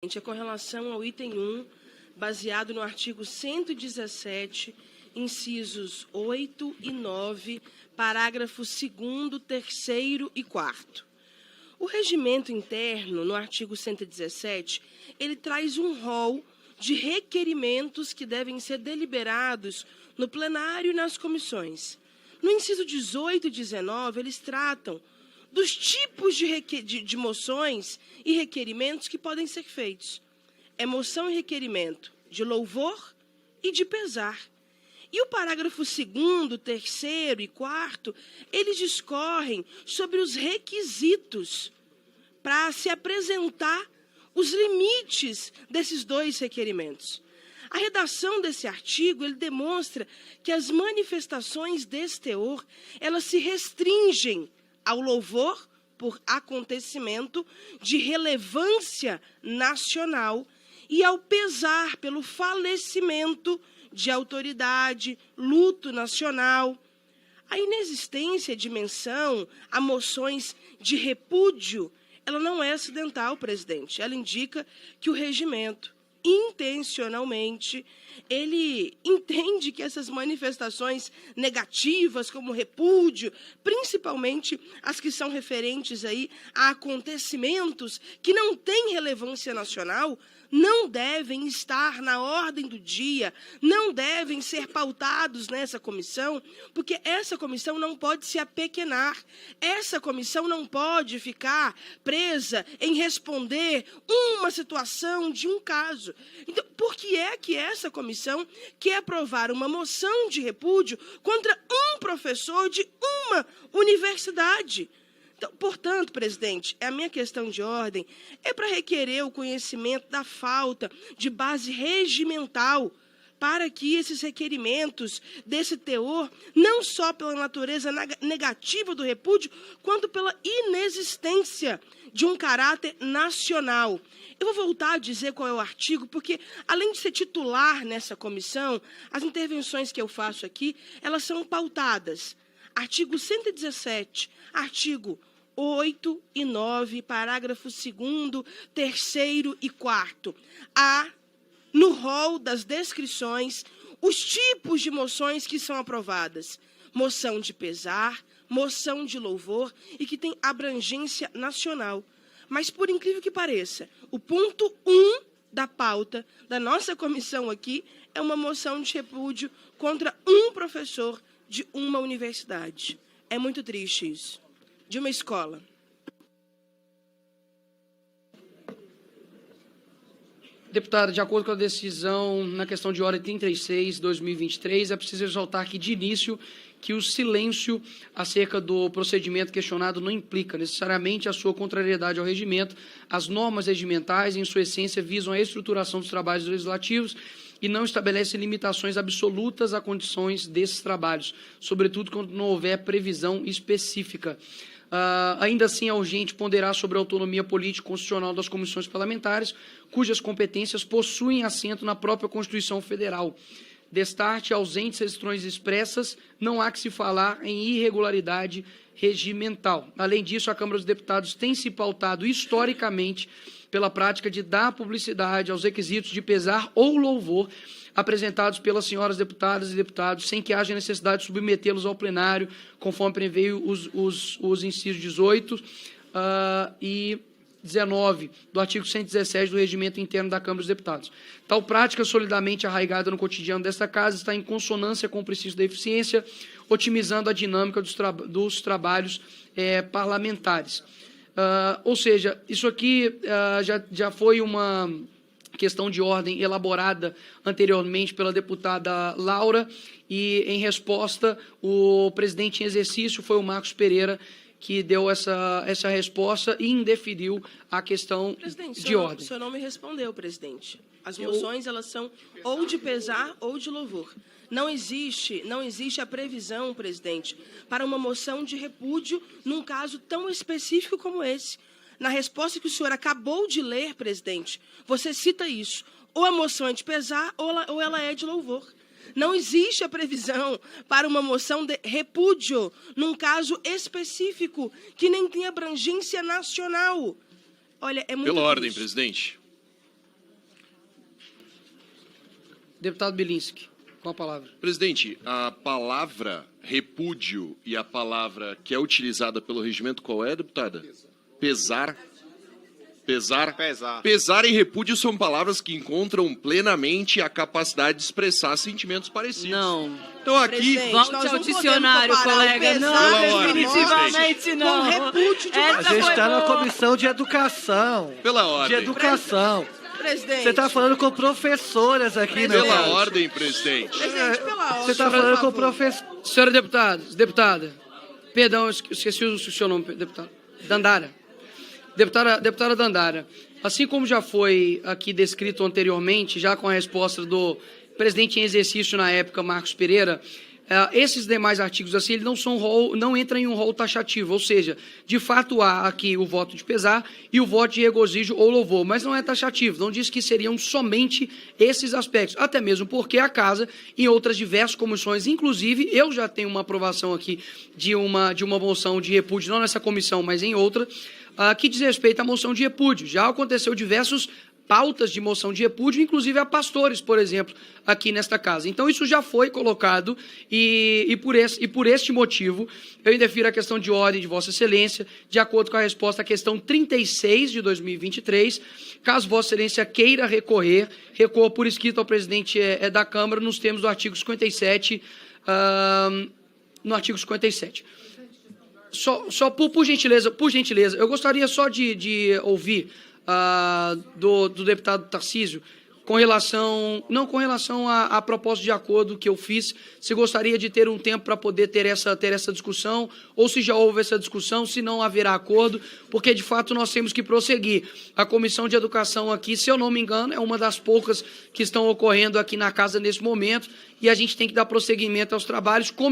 É com relação ao item 1, baseado no artigo 117, incisos 8 e 9, parágrafos 2º, 3º e 4º. O regimento interno, no artigo 117, ele traz um rol de requerimentos que devem ser deliberados no plenário e nas comissões. No inciso 18 e 19, eles tratam dos tipos de moções e requerimentos que podem ser feitos. É moção e requerimento de louvor e de pesar. E o parágrafo 2º, 3º e 4º, eles discorrem sobre os requisitos para se apresentar os limites desses dois requerimentos. A redação desse artigo, ele demonstra que as manifestações desse teor, elas se restringem ao louvor por acontecimento de relevância nacional e ao pesar pelo falecimento de autoridade, luto nacional. A inexistência de menção a moções de repúdio, ela não é acidental, presidente. Ela indica que o regimento, intencionalmente, ele entende que essas manifestações negativas, como repúdio, principalmente as que são referentes aí a acontecimentos que não têm relevância nacional, não devem estar na ordem do dia, não devem ser pautados nessa comissão, porque essa comissão não pode se apequenar, essa comissão não pode ficar presa em responder uma situação de um caso. Então, por que é que essa comissão quer aprovar uma moção de repúdio contra um professor de uma universidade? Então, portanto, presidente, a minha questão de ordem é para requerer o conhecimento da falta de base regimental para que esses requerimentos desse teor, não só pela natureza negativa do repúdio, quanto pela inexistência de um caráter nacional. Eu vou voltar a dizer qual é o artigo, porque, além de ser titular nessa comissão, as intervenções que eu faço aqui, elas são pautadas. Artigo 117, artigo 8 e 9, parágrafos 2º, 3º e 4º. Há, no rol das descrições, os tipos de moções que são aprovadas. Moção de pesar, moção de louvor e que tem abrangência nacional. Mas, por incrível que pareça, o ponto 1 da pauta da nossa comissão aqui é uma moção de repúdio contra um professor de uma universidade. É muito triste isso. De uma escola. Deputada, de acordo com a decisão na questão de ordem 36/2023, é preciso ressaltar aqui de início que o silêncio acerca do procedimento questionado não implica necessariamente a sua contrariedade ao regimento. As normas regimentais, em sua essência, visam a estruturação dos trabalhos legislativos e não estabelecem limitações absolutas a condições desses trabalhos, sobretudo quando não houver previsão específica. Ainda assim, é urgente ponderar sobre a autonomia política constitucional das comissões parlamentares, cujas competências possuem assento na própria Constituição Federal. Destarte ausentes restrições expressas, não há que se falar em irregularidade regimental. Além disso, a Câmara dos Deputados tem se pautado historicamente pela prática de dar publicidade aos requisitos de pesar ou louvor apresentados pelas senhoras deputadas e deputados, sem que haja necessidade de submetê-los ao plenário, conforme prevê os incisos 18 e 19 do artigo 117 do Regimento Interno da Câmara dos Deputados. Tal prática, solidamente arraigada no cotidiano desta Casa, está em consonância com o princípio da eficiência, otimizando a dinâmica dos trabalhos parlamentares. Ou seja, isso aqui já foi uma questão de ordem elaborada anteriormente pela deputada Laura e, em resposta, o presidente em exercício foi o Marcos Pereira, que deu essa resposta e indeferiu a questão de ordem. O senhor não me respondeu, presidente. As moções, elas são ou de pesar ou de louvor. Não existe a previsão, presidente, para uma moção de repúdio num caso tão específico como esse. Na resposta que o senhor acabou de ler, presidente, você cita isso. Ou a moção é de pesar ou ela é de louvor. Não existe a previsão para uma moção de repúdio num caso específico que nem tem abrangência nacional. Olha, é muito Pela ordem, triste. presidente. Deputado Bilinski, com a palavra. Presidente, a palavra repúdio e a palavra que é utilizada pelo regimento qual é, deputada? Pesar. Pesar. Pesar e repúdio são palavras que encontram plenamente a capacidade de expressar sentimentos parecidos. Não. Então aqui... Presidente, Volte nós ao não podemos dicionário, comparar o colega. pesar Não, Pela ordem, definitivamente não. com repúdio de Essa A gente foi está na boa. comissão de educação. Pela De ordem. educação. Presidente. Você está falando com professoras aqui, né? Presidente. Pela ordem, presidente. Presidente, pela ordem. Você está por falando com favor. professor. Senhora deputada, perdão, eu esqueci o seu nome, deputada. Dandara. Deputada Dandara, assim como já foi aqui descrito anteriormente, já com a resposta do presidente em exercício na época, Marcos Pereira, esses demais artigos assim, eles não entram em um rol taxativo, ou seja, de fato há aqui o voto de pesar e o voto de regozijo ou louvor, mas não é taxativo, não diz que seriam somente esses aspectos, até mesmo porque a Casa, em outras diversas comissões, inclusive eu já tenho uma aprovação aqui de uma moção de repúdio, não nessa comissão, mas em outra, que diz respeito à moção de repúdio. Já aconteceu diversos pautas de moção de repúdio, inclusive a pastores, por exemplo, aqui nesta casa. Então, isso já foi colocado e por este motivo, eu indefiro a questão de ordem de Vossa Excelência, de acordo com a resposta à questão 36 de 2023, caso Vossa Excelência queira recorrer, recorra por escrito ao presidente da Câmara, nos termos do artigo 57, no artigo 57. Só por gentileza, eu gostaria só de ouvir do deputado Tarcísio, não com relação à proposta de acordo que eu fiz, se gostaria de ter um tempo para poder ter essa discussão, ou se já houve essa discussão, se não haverá acordo, porque de fato nós temos que prosseguir. A Comissão de Educação aqui, se eu não me engano, é uma das poucas que estão ocorrendo aqui na casa nesse momento, e a gente tem que dar prosseguimento aos trabalhos, como